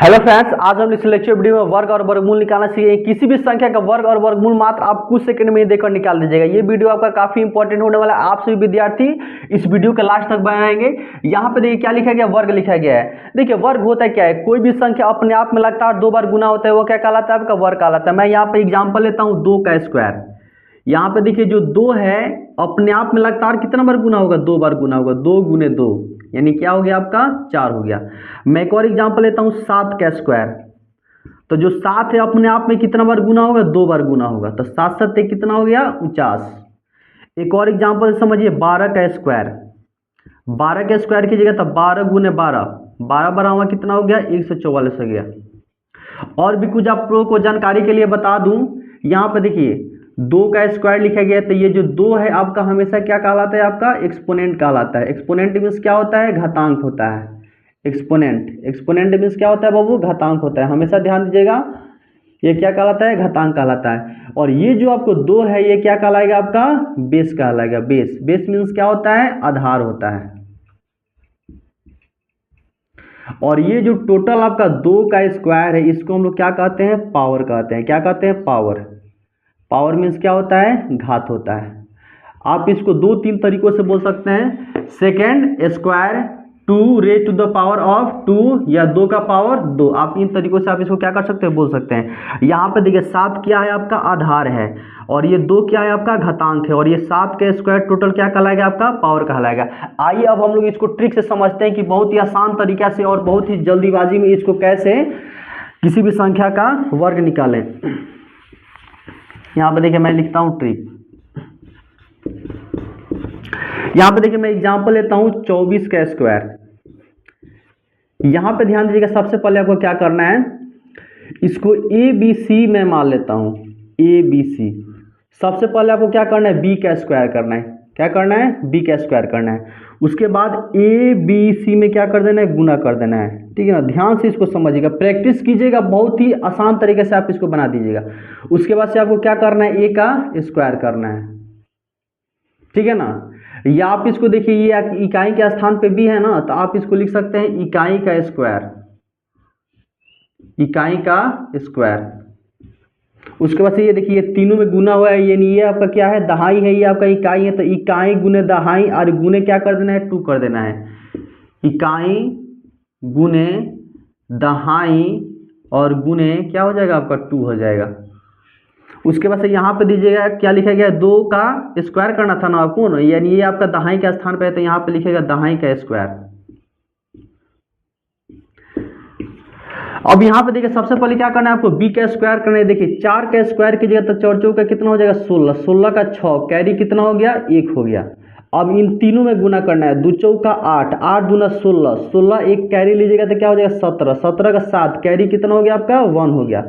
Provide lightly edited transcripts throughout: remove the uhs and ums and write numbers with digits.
Hello friends, आज हम इस लेक्चर वीडियो में वर्ग और वर्गमूल निकालना सीखेंगे। किसी भी संख्या का वर्ग और वर्गमूल मात्र आप कुछ सेकंड में ही देखकर निकाल दीजिएगा। ये वीडियो आपका काफी इंपॉर्टेंट होने वाला है। आप सभी विद्यार्थी इस वीडियो के लास्ट तक बनाएंगे। यहाँ पे देखिए क्या लिखा गया, वर्ग लिखा गया है। देखिए वर्ग होता है क्या है, कोई भी संख्या अपने आप में लगातार दो बार गुना होता है, वो क्या कहलाता है, आपका वर्ग कहलाता है। मैं यहाँ पे एग्जाम्पल लेता हूँ, 2 का स्क्वायर। यहाँ पे देखिए जो 2 है अपने आप में लगातार कितना बार गुना होगा, 2 बार गुना होगा। 2 गुने 2 यानी क्या हो गया आपका 4 हो गया। मैं एक और एग्जाम्पल लेता हूँ, 7 का स्क्वायर। तो जो 7 है अपने आप में कितना बार गुना होगा, 2 बार गुना होगा। तो 7 7 कितना हो गया 49। एक और एग्जाम्पल समझिए, 12 का स्क्वायर। 12 के स्क्वायर की जगह तो 12 गुने 12, 12 12 हुआ कितना हो गया 144 हो गया। और भी कुछ आप लोगों को जानकारी के लिए बता दूं, यहाँ पे देखिए 2 का स्क्वायर लिखा गया है, तो ये जो 2 है आपका हमेशा क्या कहलाता है, आपका एक्सपोनेंट कहलाता है। एक्सपोनेंट मीन्स क्या होता है, घातांक होता है। एक्सपोनेंट एक्सपोनेंट मीन्स क्या होता है बाबू, घातांक होता है। हमेशा ध्यान दीजिएगा, ये क्या कहलाता है, घातांक कहलाता है। और ये जो आपको 2 है ये क्या कहलाएगा, आपका बेस कहलाएगा। बेस बेस मीन्स क्या होता है, आधार होता है। और ये जो टोटल आपका 2 का स्क्वायर है, इसको हम लोग क्या कहते हैं, पावर कहते हैं। क्या कहते हैं, पावर। पावर मीन्स क्या होता है, घात होता है। आप इसको 2 3 तरीकों से बोल सकते हैं। Second square 2 raise to the power of 2, या 2 का पावर 2। आप इन तरीकों से आप इसको क्या कर सकते हैं, बोल सकते हैं। यहाँ पे देखिए 7 क्या है, आपका आधार है, और ये 2 क्या है, आपका घातांक है, और ये 7 का स्क्वायर टोटल क्या कहलाएगा, आपका पावर कहलाएगा। आइए अब हम लोग इसको ट्रिक से समझते हैं कि बहुत ही आसान तरीका से और बहुत ही जल्दीबाजी में इसको कैसे किसी भी संख्या का वर्ग निकालें। यहाँ पे देखिए मैं लिखता हूँ ट्रिक। यहाँ पे देखिए मैं एग्जांपल लेता हूँ 24 का स्क्वायर। यहाँ पे ध्यान दीजिएगा, सबसे पहले आपको क्या करना है, इसको ए बी सी में मान लेता हूँ, ए बी सी। सबसे पहले आपको क्या करना है, बी का स्क्वायर करना है। क्या करना है, बी का स्क्वायर करना है। उसके बाद ए बी सी में क्या कर देना है, गुना कर देना है। ठीक है ना, ध्यान से इसको समझिएगा, प्रैक्टिस कीजिएगा, बहुत ही आसान तरीके से आप इसको बना दीजिएगा। उसके बाद से आपको क्या करना है, ए का स्क्वायर करना है। ठीक है ना, या आप इसको देखिए, ये इकाई के स्थान पे भी है ना, तो आप इसको लिख सकते हैं इकाई का स्क्वायर। इकाई का स्क्वायर। उसके बाद से ये देखिए, ये तीनों में गुना हुआ है, ये आपका क्या है, दहाई है, ये आपका इकाई है। तो इकाई गुने दहाई, और गुने क्या कर देना है, 2 कर देना है। इकाई गुने दहाई और गुने क्या हो जाएगा, आपका 2 हो जाएगा। उसके बाद से यहाँ पे दीजिएगा क्या लिखा गया, 2 का स्क्वायर करना था ना आपको, यानी ये आपका दहाई के स्थान पे है, तो यहाँ पे लिखेगा दहाई का स्क्वायर। अब यहाँ पे देखिए सबसे पहले क्या करना है, आपको बी का स्क्वायर करना है। देखिए 4 का स्क्वायर की जगह तो 4 चौका कितना हो जाएगा 16, 16 का 6, कैरी कितना हो गया 1 हो गया। अब इन तीनों में गुना करना है, 2 चौका 8, 8 दूना 16, 16 एक कैरी लीजिएगा तो क्या हो जाएगा 17, 17 का 7, कैरी कितना हो गया आपका 1 हो गया।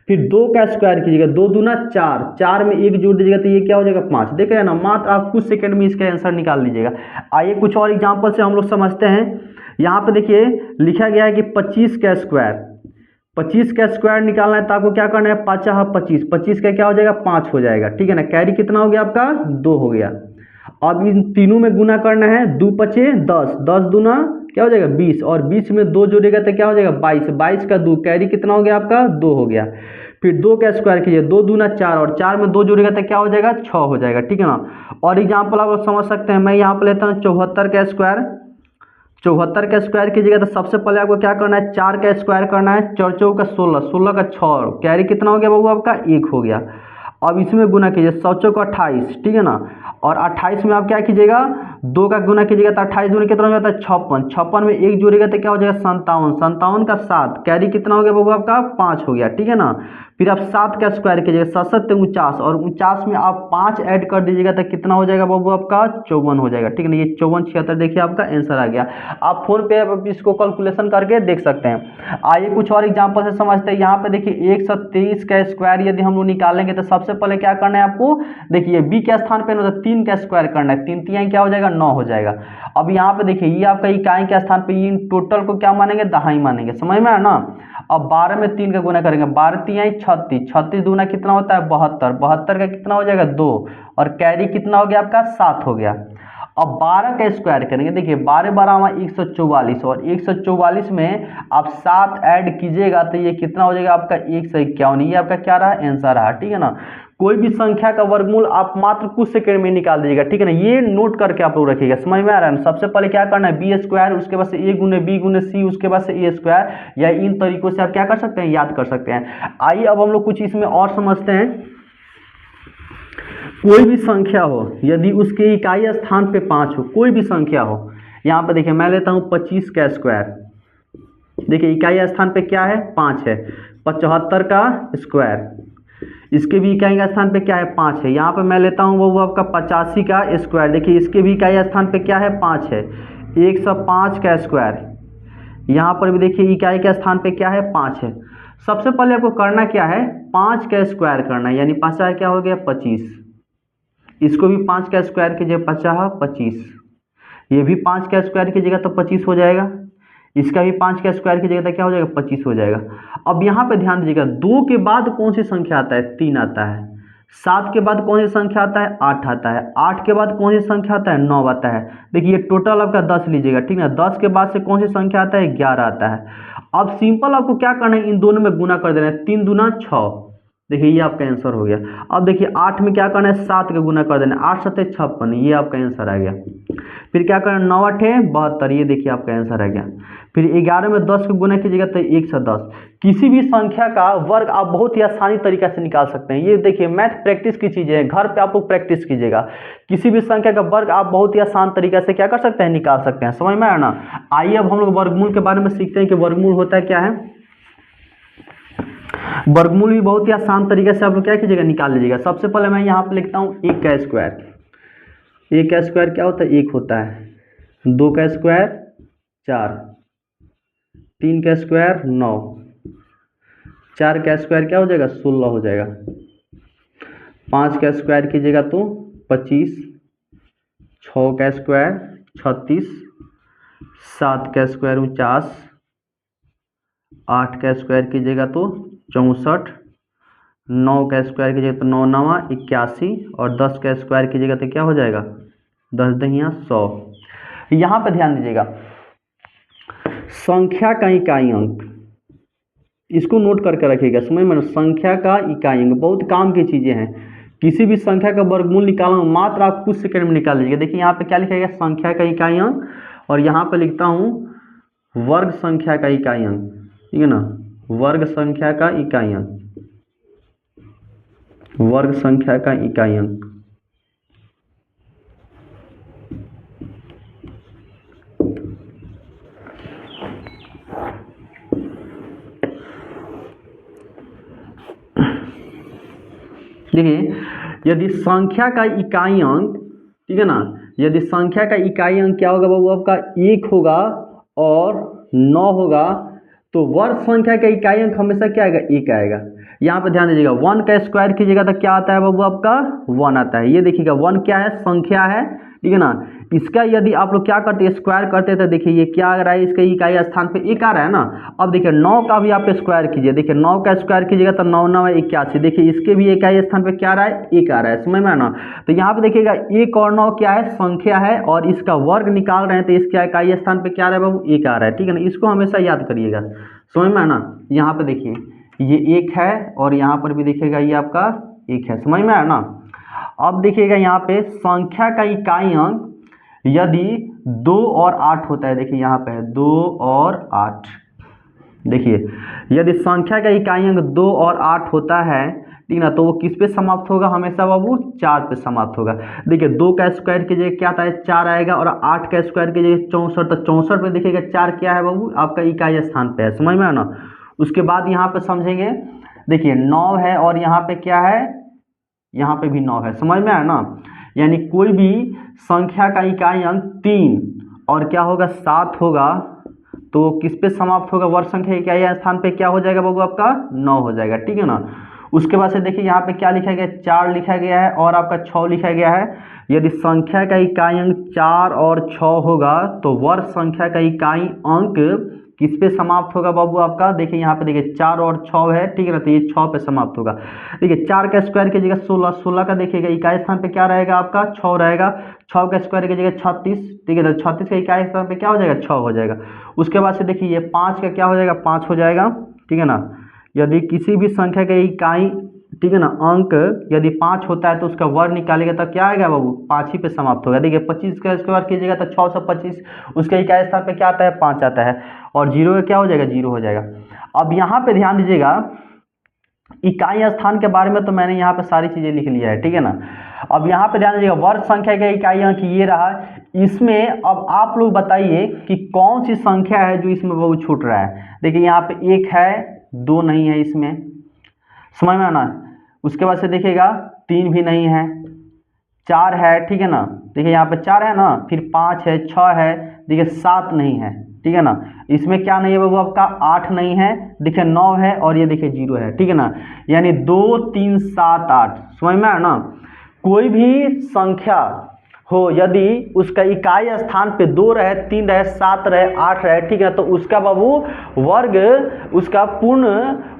फिर 2 का स्क्वायर कीजिएगा, 2 दूना 4, 4 में 1 जोड़ दीजिएगा तो ये क्या हो जाएगा 5। देख रहे हैं ना, मात्र आप कुछ सेकंड में इसका आंसर निकाल लीजिएगा। आइए कुछ और एग्जांपल से हम लोग समझते हैं। यहाँ पे देखिए लिखा गया है कि 25 का स्क्वायर। 25 का स्क्वायर निकालना है तो आपको क्या करना है, 5 25, 25 का क्या हो जाएगा 5 हो जाएगा। ठीक है ना, कैरी कितना हो गया आपका 2 हो गया। अब इन तीनों में गुना करना है, 2 5 10, 10 दूना क्या हो जाएगा 20, और 20 में 2 जोड़ेगा तो क्या हो जाएगा 22, 22 का 2, कैरी कितना हो गया आपका 2 हो गया। फिर 2 का स्क्वायर कीजिए, 2 दूना 4, और 4 में 2 जोड़ेगा तो क्या हो जाएगा 6 हो जाएगा। ठीक है ना, और एग्जाम्पल आप लोग समझ सकते हैं। मैं यहाँ पर लेता हूँ 74 का स्क्वायर। 74 का स्क्वायर कीजिएगा तो सबसे पहले आपको क्या करना है, 4 का स्क्वायर करना है, 4 4 का 16, 16 का 6, कैरी कितना हो गया बाबू आपका 1 हो गया। अब इसमें गुना कीजिए, 7 चौक 28, ठीक है ना, और 28 में आप क्या कीजिएगा 2 का गुना कीजिएगा तो 28 दूनी कितना हो जाता है 56, 56 में 1 जोड़ेगा तो क्या हो जाएगा 57, 57 का 7, कैरी कितना हो गया बाबू आपका 5 हो गया। ठीक है ना, फिर आप 7 का स्क्वायर कीजिएगा, 7 7 49, और 49 में आप 5 ऐड कर दीजिएगा तो कितना हो जाएगा बाबू आपका 54 हो जाएगा। ठीक है ना, ये 54 76 देखिए आपका आंसर आ गया। आप फोन पे इसको कैलकुलेशन करके देख सकते हैं। आइए कुछ और एग्जांपल से समझते हैं। यहाँ पे देखिए 123 का स्क्वायर यदि हम लोग निकालेंगे तो सबसे पहले क्या करना है आपको, देखिए बी के स्थान पे 3 का स्क्वायर करना है, 3 3 क्या हो जाएगा 9 हो जाएगा। अब यहाँ पे देखिए ये आपका इकाई के स्थान पे, इन टोटल को क्या मानेंगे दहाई मानेंगे, समझ में आया ना। अब 12 में 3 का गुना करेंगे, 12 3 36, 36 दूना कितना होता है 72, 72 का कितना हो जाएगा 2, और कैरी कितना हो गया आपका 7 हो गया। अब 12 का स्क्वायर करेंगे, देखिए 12 12 144 और 144 में आप 7 ऐड कीजिएगा तो ये कितना हो जाएगा आपका 151। ये आपका क्या रहा, आंसर रहा, ठीक है ना। कोई भी संख्या का वर्गमूल आप मात्र कुछ सेकंड में निकाल दीजिएगा, ठीक है ना। ये नोट करके आप लोग रखिएगा, समझ में आ रहा है ना। सबसे पहले क्या करना है, बी स्क्वायर, उसके बाद से ए गुने बी गुने सी, उसके बाद से ए स्क्वायर, या इन तरीकों से आप क्या कर सकते हैं, याद कर सकते हैं। आइए अब हम लोग कुछ इसमें और समझते हैं। कोई भी संख्या हो, यदि उसके इकाई स्थान पे 5 हो, कोई भी संख्या हो, यहाँ पे देखिए मैं लेता हूँ 25 का स्क्वायर, देखिए इकाई स्थान पे क्या है, 5 है। 75 का स्क्वायर, इसके भी इकाई का स्थान पे क्या है, 5 है। यहाँ पे मैं लेता हूँ वो आपका 85 का स्क्वायर, देखिए इसके भी इकाई स्थान पे क्या है, 5 है। 105 का स्क्वायर, यहाँ पर भी देखिए इकाई के स्थान पे क्या है, 5 है। सबसे पहले आपको करना क्या है, 5 का स्क्वायर करना है, यानी 5 क्या हो गया, 25। इसको भी 5 का स्क्वायर कीजिए, 50 25। ये भी 5 का स्क्वायर कीजिएगा तो 25 हो जाएगा। इसका भी 5 का स्क्वायर कीजिएगा तो क्या हो जाएगा, 25 हो जाएगा। अब यहाँ पे ध्यान दीजिएगा, 2 के बाद कौन सी संख्या आता है, 3 आता है। 7 के बाद कौन सी संख्या आता है, 8 आता है। 8 के बाद कौन सी संख्या आता है, 9 आता है। देखिए टोटल आपका 10 लीजिएगा, ठीक है। 10 के बाद से कौन सी संख्या आता है, 11 आता है। अब सिंपल आपको क्या करना है, इन दोनों में गुना कर देना है, 3 दूना 6, देखिए ये आपका आंसर हो गया। अब देखिए 8 में क्या करना है, 7 का गुना कर देना है, 8 7 56, ये आपका आंसर आ गया। फिर क्या करना, 9 8 72, ये देखिए आपका आंसर आ गया। फिर 11 में 10 का गुना कीजिएगा तो 110। किसी भी संख्या का वर्ग आप बहुत ही आसानी तरीके से निकाल सकते हैं। ये देखिए मैथ प्रैक्टिस की चीज़ें हैं, घर पे आप लोग प्रैक्टिस कीजिएगा। किसी भी संख्या का वर्ग आप बहुत ही आसान तरीके से क्या कर सकते हैं, निकाल सकते हैं, समझ में आया ना। आइए अब हम लोग वर्गमूल के बारे में सीखते हैं कि वर्गमूल होता है क्या है। वर्गमूल भी बहुत ही आसान तरीके से आप लोग क्या कीजिएगा, निकाल लीजिएगा। सबसे पहले मैं यहाँ पे लिखता हूँ 1 का स्क्वायर। 1 का स्क्वायर क्या होता है, 1 होता है। 2 का स्क्वायर 4, 3 का स्क्वायर 9, 4 का स्क्वायर क्या हो जाएगा, 16 हो जाएगा। 5 का स्क्वायर कीजिएगा तो 25, 6 का स्क्वायर 36, 7 का स्क्वायर 49, 8 का स्क्वायर कीजिएगा तो 64, 9 का स्क्वायर कीजिएगा तो 9 9 81, और 10 का स्क्वायर कीजिएगा तो क्या हो जाएगा, 10 दहिया 100। यहाँ पे ध्यान दीजिएगा, संख्या का इकाई अंक, इसको नोट करके रखिएगा, समझ में। संख्या का इकाई अंक बहुत काम की चीज़ें हैं। किसी भी संख्या का वर्गमूल निकालना मात्र आप कुछ सेकंड में निकाल लीजिएगा। देखिए यहाँ पे क्या लिखा गया, संख्या का इकाई अंक, और यहाँ पे लिखता हूँ वर्ग संख्या का इकाई अंक, ठीक है ना। वर्ग संख्या का इकाई अंक, वर्ग संख्या का इकाई अंक। देखिए यदि संख्या का इकाई अंक, ठीक है ना, यदि संख्या का इकाई अंक क्या होगा बाबू, आपका 1 होगा और 9 होगा, तो वर्ग संख्या का इकाई अंक हमेशा क्या आएगा, 1 आएगा। यहाँ पे ध्यान दीजिएगा, 1 का स्क्वायर कीजिएगा तो क्या आता है बाबू, आपका 1 आता है। ये देखिएगा 1 क्या है, संख्या है, ठीक है ना। इसका यदि आप लोग क्या करते हैं, स्क्वायर करते हैं, तो देखिए ये क्या आ रहा है, इसके इकाई स्थान पे 1 आ रहा है ना। अब देखिए 9 का भी आप स्क्वायर कीजिए, देखिए 9 का स्क्वायर कीजिएगा तो 9 9 81, देखिए इसके भी इकाई स्थान पे क्या आ रहा है, 1 आ रहा है, समझ में आना। तो यहाँ पे देखिएगा 1 और 9 क्या है, संख्या है, और इसका वर्ग निकाल रहे हैं तो इसके इकाई स्थान पे क्या आ रहा है बाबू, 1 आ रहा है, ठीक है ना। इसको हमेशा याद करिएगा, समझ में आना। यहाँ पे देखिए ये 1 है, और यहाँ पर भी देखिएगा ये आपका 1 है, समझ में आया ना। अब देखिएगा यहाँ पे संख्या का इकाई अंक यदि 2 और 8 होता है, देखिए यहाँ पे है 2 और 8, देखिए यदि संख्या का इकाई अंक 2 और 8 होता है, ठीक ना, तो वो किस पे समाप्त होगा, हमेशा बाबू 4 पे समाप्त होगा। देखिए 2 का स्क्वायर की जगह क्या आता है, 4 आएगा, और 8 का स्क्वायर की जगह 64, तो 64 पे देखिएगा 4 क्या है बाबू, आपका इकाई स्थान पे है, समझ में आना। उसके बाद यहाँ पे समझेंगे, देखिए 9 है, और यहाँ पे क्या है, यहाँ पे भी 9 है, समझ में आया ना। यानी कोई भी संख्या का इकाई अंक 3 और क्या होगा, 7 होगा, तो किस पे समाप्त होगा, वर्ग संख्या इकाई स्थान पे क्या हो जाएगा बाबू, आपका 9 हो जाएगा, ठीक है ना। उसके बाद से देखिए यहाँ पे क्या लिखा गया, 4 लिखा गया है, और आपका 6 लिखा गया है। यदि संख्या का इकाई अंक 4 और 6 होगा, तो वर्ग संख्या का इकाई अंक किस पे समाप्त होगा बाबू आपका, देखिए यहाँ पे देखिए 4 और 6 है, ठीक है ना, तो ये 6 पे समाप्त होगा। देखिए 4 का स्क्वायर की जगह 16, 16 का देखिएगा इकाई स्थान पे क्या रहेगा आपका 6 रहेगा, 6 का स्क्वायर की जगह 36, ठीक है, तो 36 का इकाई स्थान पे क्या हो जाएगा 6 हो जाएगा। उसके बाद से देखिए ये 5 का क्या हो जाएगा 5 हो जाएगा, ठीक है ना। यदि किसी भी संख्या के इकाई, ठीक है ना, अंक यदि 5 होता है तो उसका वर्ग निकालेगा तो क्या आएगा बाबू 5 ही पे समाप्त होगा। देखिए 25 का स्क्वायर कीजिएगा तो 625, उसके इकाई स्थान पे क्या आता है 5 आता है, और जीरो का क्या हो जाएगा 0 हो जाएगा। अब यहाँ पे ध्यान दीजिएगा, इकाई स्थान के बारे में तो मैंने यहाँ पे सारी चीजें लिख लिया है, ठीक है ना। अब यहाँ पे ध्यान दीजिएगा वर्ग संख्या का इकाई अंक ये रहा, इसमें अब आप लोग बताइए कि कौन सी संख्या है जो इसमें वो छूट रहा है। देखिए यहाँ पे 1 है, 2 नहीं है इसमें, समझ में आना। उसके बाद से देखिएगा 3 भी नहीं है, 4 है, ठीक है ना, देखिए यहाँ पे 4 है ना, फिर 5 है, 6 है, देखिए 7 नहीं है, ठीक है ना। इसमें क्या नहीं है बाबू आपका 8 नहीं है, देखिए 9 है, और ये देखिए 0 है, ठीक है ना। यानी 2 3 7 8, समझ में आया ना। कोई भी संख्या हो यदि उसका इकाई स्थान पे 2 रहे, 3 रहे, 7 रहे, 8 रहे, ठीक है, तो उसका बाबू वर्ग, उसका पूर्ण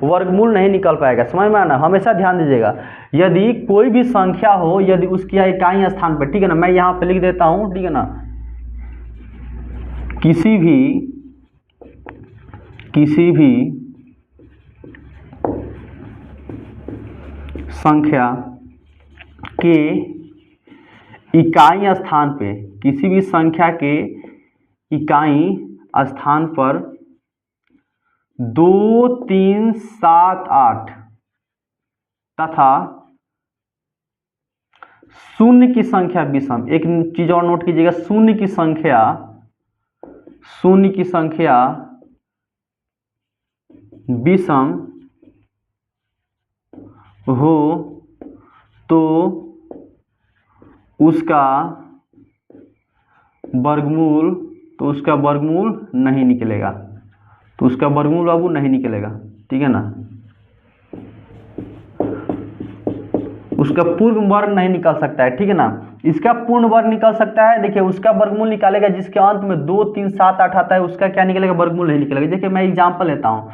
वर्गमूल नहीं निकल पाएगा, समझ में आना। हमेशा ध्यान दीजिएगा, यदि कोई भी संख्या हो यदि उसकी इकाई स्थान पे, ठीक है ना, मैं यहाँ पे लिख देता हूँ, ठीक है ना, किसी भी संख्या के इकाई स्थान पे, किसी भी संख्या के इकाई स्थान पर 2 3 7 8 तथा शून्य की संख्या विषम, एक चीज और नोट कीजिएगा, शून्य की संख्या विषम हो तो उसका वर्गमूल नहीं निकलेगा, तो उसका वर्गमूल बाबू नहीं निकलेगा, ठीक है ना। उसका पूर्ण वर्ग नहीं निकल सकता है, ठीक है ना। इसका पूर्ण वर्ग निकल सकता है, देखिए उसका वर्गमूल निकालेगा जिसके अंत में 2 3 7 8 आता है, उसका क्या निकलेगा वर्गमूल नहीं निकलेगा। देखिए मैं एग्जांपल लेता हूँ,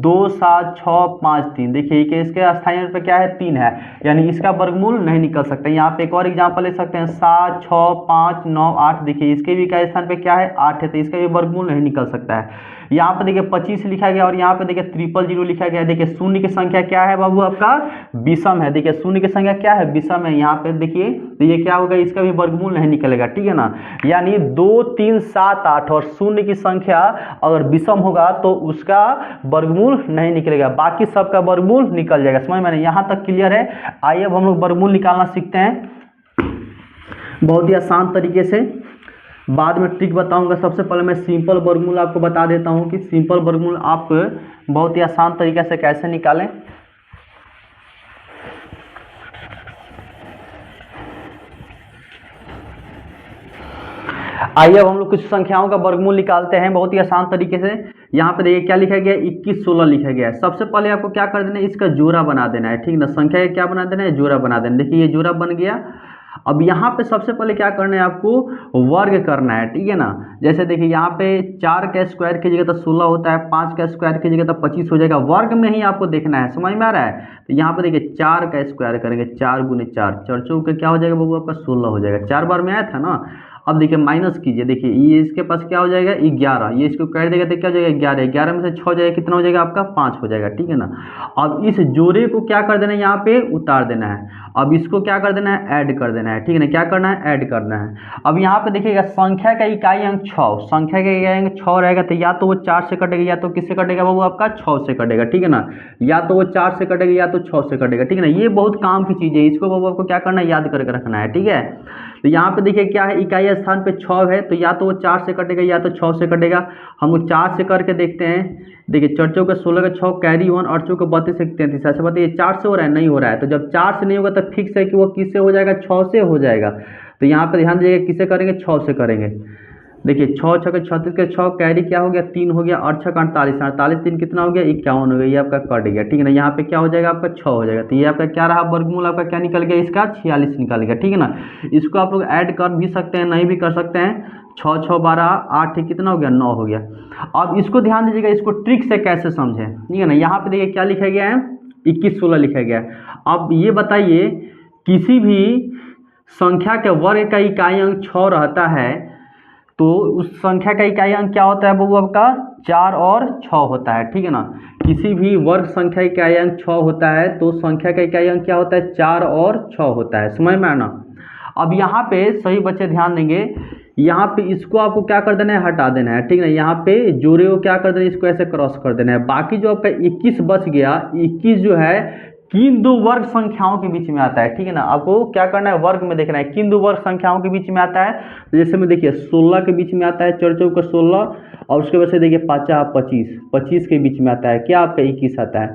2 7 6 5 3, देखिए कि इसके स्थायी अंक पे क्या है 3 है, यानी इसका वर्गमूल नहीं निकल सकता। यहाँ पे एक और एग्जांपल ले सकते हैं, 7 6 5 9 8, देखिए इसके भी इकाई स्थान पे क्या है 8 है, तो इसका भी वर्गमूल नहीं निकल सकता है। यहाँ पे देखिए 25 लिखा गया और यहाँ पे देखिए 000 लिखा गया है। देखिए शून्य की संख्या क्या है बाबू आपका विषम है, देखिए शून्य की संख्या क्या है विषम है, यहाँ पे देखिए तो ये क्या होगा इसका भी वर्गमूल नहीं निकलेगा, ठीक है ना। यानी 2 3 7 8 और शून्य की संख्या अगर विषम होगा तो उसका वर्गमूल नहीं निकलेगा, बाकी सबका वर्गमूल निकल जाएगा, समझ में। यहाँ तक क्लियर है। आइए अब हम लोग वर्गमूल निकालना सीखते हैं बहुत ही आसान तरीके से, बाद में ट्रिक बताऊंगा। सबसे पहले मैं सिंपल वर्गमूल आपको बता देता हूं कि सिंपल वर्गमूल आप बहुत ही आसान तरीके से कैसे निकालें। आइए अब हम लोग कुछ संख्याओं का वर्गमूल निकालते हैं बहुत ही आसान तरीके से। यहाँ पे देखिए क्या लिखा गया है 21 16 लिखा गया है। सबसे पहले आपको क्या कर देना है इसका जोड़ा बना देना है, ठीक ना। संख्या का क्या बना देना है जोड़ा बना देना। देखिए ये जोड़ा बन गया। अब यहाँ पे सबसे पहले क्या करना है आपको वर्ग करना है, ठीक है ना। जैसे देखिए यहाँ पे 4 का स्क्वायर की जगह तो 16 होता है, 5 का स्क्वायर की जगह तो 25 हो जाएगा, वर्ग में ही आपको देखना है, समझ में आ रहा है। तो यहाँ पे देखिए 4 का स्क्वायर करेंगे, 4 गुने 4 4 चौक क्या हो जाएगा बाबू आपका 16 हो जाएगा, 4 बार में आया था ना। अब देखिए माइनस कीजिए, देखिए ये इसके पास क्या हो जाएगा 11, ये इसको कर देगा तो क्या हो जाएगा 11, 11 में से 6 हो जाएगा कितना हो जाएगा आपका 5 हो जाएगा, ठीक है ना। अब इस जोड़े को क्या कर देना है यहाँ पे उतार देना है। अब इसको क्या कर देना है ऐड कर देना है, ठीक है ना। क्या करना है ऐड करना है। अब यहाँ पे देखिएगा संख्या का इकाई अंक 6, संख्या का इकाई अंक 6 रहेगा तो या तो वो 4 से कटेगा या तो किससे कटेगा बाबू आपका 6 से कटेगा, ठीक है ना। या तो वो 4 से कटेगा या तो 6 से कटेगा, ठीक है ना। ये बहुत काम की चीज़ है, इसको बाबू आपको क्या करना है याद करके रखना है, ठीक है। तो यहाँ पे देखिए क्या है इकाई स्थान पे 6 है तो या तो वो 4 से कटेगा या तो 6 से कटेगा। हम लोग 4 से करके देखते हैं। देखिए 4 चौके 16 का 6 कैरी 1, 8 चौके 32 से 33, ऐसा बताइए 4 से हो रहा है नहीं हो रहा है। तो जब 4 से नहीं होगा तो फिक्स है कि वो किससे हो जाएगा 6 से हो जाएगा। तो यहाँ पर ध्यान दीजिएगा किससे करेंगे 6 से करेंगे। देखिए 6 छक्के 36 के 6 कैरी क्या हो गया 3 हो गया, 8 छक्का 48, 48 3 कितना हो गया 51 हो गया, ये आपका कट गया, ठीक है ना। यहाँ पे क्या हो जाएगा आपका 6 हो जाएगा। तो ये आपका क्या रहा वर्गमूल आपका क्या निकल गया इसका 46 निकल गया, ठीक है ना। इसको आप लोग ऐड कर भी सकते हैं नहीं भी कर सकते हैं, 6 6 12 8 कितना हो गया 9 हो गया। अब इसको ध्यान दीजिएगा, इसको ट्रिक से कैसे समझें, ठीक है ना। यहाँ पे देखिए क्या लिखा गया है, 21 16 लिखा गया है। अब ये बताइए किसी भी संख्या के वर्ग का इकाई अंक 6 रहता है तो उस संख्या का इकाई अंक क्या होता है बबू आपका 4 और 6 होता है, ठीक है ना। किसी भी वर्ग संख्या का इकाई अंक 6 होता है तो संख्या का इकाई अंक क्या होता है 4 और 6 होता है, समझ में आना। अब यहाँ पे सही बच्चे ध्यान देंगे, यहाँ पे इसको आपको क्या कर देना है, हटा देना है, ठीक है ना। यहाँ पे जोड़े को क्या कर देना है, इसको ऐसे क्रॉस कर देना है। बाकी जो आपका 21 बच गया, 21 जो है किन दो वर्ग संख्याओं के बीच में आता है, ठीक है ना। आपको क्या करना है, वर्ग में देखना है किन दो वर्ग संख्याओं के बीच में आता है। तो जैसे में देखिए 16 के बीच में आता है, 4 चौका 16, और उसके बाद से देखिए 5 25, 25 के बीच में आता है क्या आपका 21 आता है।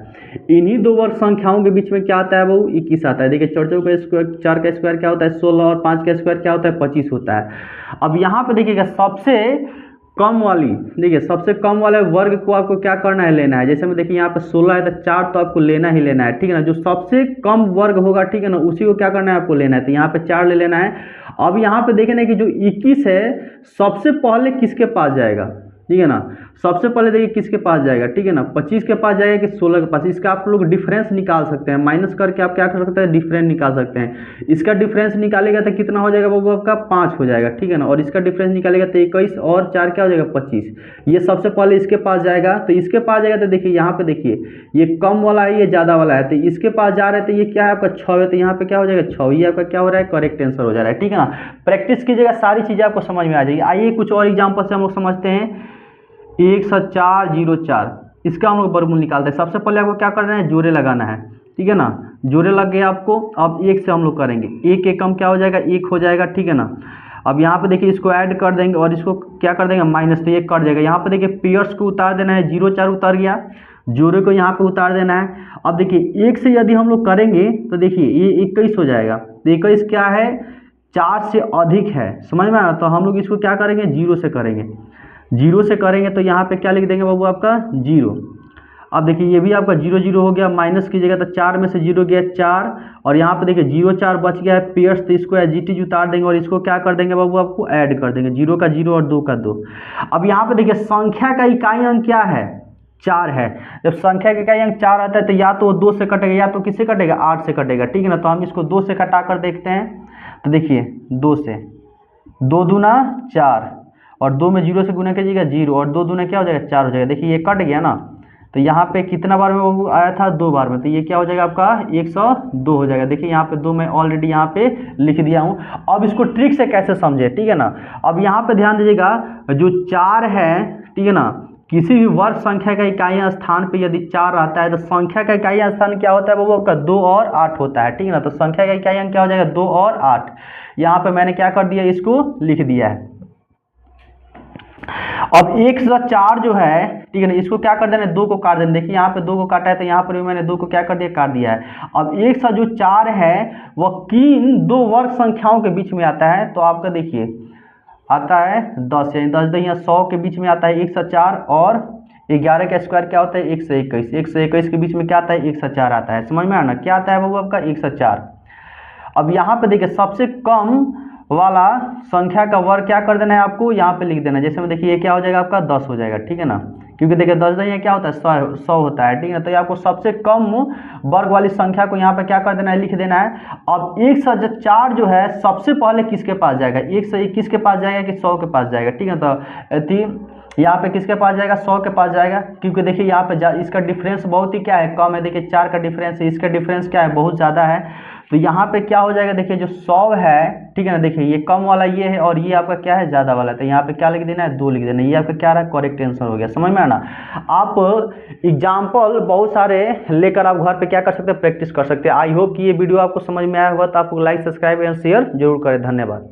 इन्हीं दो वर्ग संख्याओं के बीच में क्या आता है वो 21 आता है। देखिए 4 चौका स्क्वायर, 4 का स्क्वायर क्या होता है 16, और 5 का स्क्वायर क्या होता है 25 होता है। अब यहाँ पे देखिएगा सबसे कम वाली, देखिए सबसे कम वाले वर्ग को आपको क्या करना है, लेना है। जैसे में देखिए यहाँ पे 16 है तो 4 तो आपको लेना ही लेना है, ठीक है ना। जो सबसे कम वर्ग होगा, ठीक है ना, उसी को क्या करना है आपको लेना है, तो यहाँ पे 4 ले लेना है। अब यहाँ पे देखें ना कि जो 21 है सबसे पहले किसके पास जाएगा, ठीक है ना। सबसे पहले देखिए किसके पास जाएगा, ठीक है ना, 25 के पास जाएगा कि 16 के पास। इसका आप लोग डिफरेंस निकाल सकते हैं, माइनस करके आप क्या कर सकते हैं, डिफरेंस निकाल सकते हैं। इसका डिफरेंस निकालेगा तो कितना हो जाएगा बाबू आपका 5 हो जाएगा, ठीक है ना। और इसका डिफरेंस निकालेगा तो 21 और 4 क्या हो जाएगा 25। ये सबसे पहले इसके पास जाएगा, तो इसके पास जाएगा तो देखिए यहाँ पे देखिए ये कम वाला है, ये ज़्यादा वाला है, तो इसके पास जा रहे हैं तो ये क्या है आपका 6 है, तो यहाँ पे क्या हो जाएगा 6। ये आपका क्या हो रहा है, करेक्ट आंसर हो जा रहा है, ठीक है ना। प्रैक्टिस कीजिएगा, सारी चीज़ें आपको समझ में आ जाएगी। आइए कुछ और एग्जाम्पल से हम लोग समझते हैं। 1,4,0,4 इसका हम लोग वर्गमूल निकालते हैं। सबसे पहले आपको क्या करना है, जोड़े लगाना है, ठीक है ना। जोड़े लग गए आपको। अब 1 से हम लोग करेंगे, 1 एकम क्या हो जाएगा 1 हो जाएगा, ठीक है ना। अब यहाँ पे देखिए इसको ऐड कर देंगे और इसको क्या कर देंगे माइनस, तो 1 कट जाएगा। यहाँ पे देखिए पेयर्स को उतार देना है, 0 4 उतार गया, जोड़े को यहाँ पे उतार देना है। अब देखिए 1 से यदि हम लोग करेंगे तो देखिए ये 21 हो जाएगा। तो 21 क्या है 4 से अधिक है, समझ में आया। तो हम लोग इसको क्या करेंगे 0 से करेंगे, 0 से करेंगे तो यहाँ पे क्या लिख देंगे बाबू आपका 0। अब देखिए ये भी आपका 0 0 हो गया, माइनस कीजिएगा तो 4 में से 0 गया 4, और यहाँ पे देखिए 0 4 बच गया है पेयर्स, तो इसको एजीटीज उतार देंगे और इसको क्या कर देंगे बाबू आपको ऐड कर देंगे, 0 का 0 और 2 का 2। अब यहाँ पे देखिए संख्या का इकाई अंक क्या है 4 है। जब संख्या का इकाई अंक 4 आता है तो या तो 2 से कटेगा या तो किससे कटेगा 8 से कटेगा, ठीक है ना। तो हम इसको 2 से कटा कर देखते हैं, तो देखिए 2 से 2 दूना 4, और 2 में 0 से गुना कीजिएगा 0, और 2 दूना क्या हो जाएगा 4 हो जाएगा। देखिए ये कट गया ना, तो यहाँ पे कितना बार में वो आया था 2 बार में, तो ये क्या हो जाएगा आपका 102 हो जाएगा। देखिए यहाँ पे 2 मैं ऑलरेडी यहाँ पे लिख दिया हूँ। अब इसको ट्रिक से कैसे समझे, ठीक है ना। अब यहाँ पे ध्यान दीजिएगा, जो 4 है, ठीक है ना, किसी भी वर्ग संख्या का इकाई स्थान पे यदि 4 आता है तो संख्या का इकाई स्थान क्या होता है वो आपका 2 और 8 होता है, ठीक है ना। तो संख्या का इकाई अंक क्या हो जाएगा 2 और 8। यहाँ पे मैंने क्या कर दिया, इसको लिख दिया है। अब 1,4 जो है, ठीक है ना, इसको क्या कर देना है 2 को काट देना। देखिए यहाँ पे 2 को काटा है तो यहाँ पर भी मैंने 2 को क्या कर दिया काट दिया है। अब 1,4 है वह किन दो वर्ग संख्याओं के बीच में आता है, तो आपका देखिए आता है 10, यानी 10 यहाँ 100 के बीच में आता है 1,4, और 11 का स्क्वायर क्या होता है 121, 121 के बीच में क्या आता है 1,4 आता है। समझ में आना क्या आता है वो आपका 1,4। अब यहाँ पे देखिए सबसे कम वाला संख्या का वर्ग क्या कर देना है आपको यहाँ पे लिख देना है। जैसे में देखिए ये क्या हो जाएगा आपका 10 हो जाएगा, ठीक है ना, क्योंकि देखिए 10 यहाँ क्या होता है 100 होता है, ठीक है ना। तो आपको सबसे कम वर्ग वाली संख्या को यहाँ पे क्या कर देना है लिख देना है। अब 1,4 जो है सबसे पहले किसके पास जाएगा 121 के पास जाएगा कि 100 के पास जाएगा, ठीक है। तो यहाँ पे किसके पास जाएगा 100 के पास जाएगा, क्योंकि देखिए यहाँ पे इसका डिफरेंस बहुत ही क्या है कम है। देखिए 4 का डिफरेंस है, इसका डिफरेंस क्या है बहुत ज़्यादा है। तो यहाँ पे क्या हो जाएगा देखिए जो 100 है, ठीक है ना, देखिए ये कम वाला ये है और ये आपका क्या है ज़्यादा वाला है। तो यहाँ पे क्या लिख देना है 2 लिख देना है। ये आपका क्या रहा करेक्ट आंसर हो गया। समझ में आना। आप एग्जाम्पल बहुत सारे लेकर आप घर पे क्या कर सकते हैं प्रैक्टिस कर सकते हैं। आई होप कि ये वीडियो आपको समझ में आया होगा। तो आपको लाइक सब्सक्राइब एंड शेयर जरूर करें। धन्यवाद।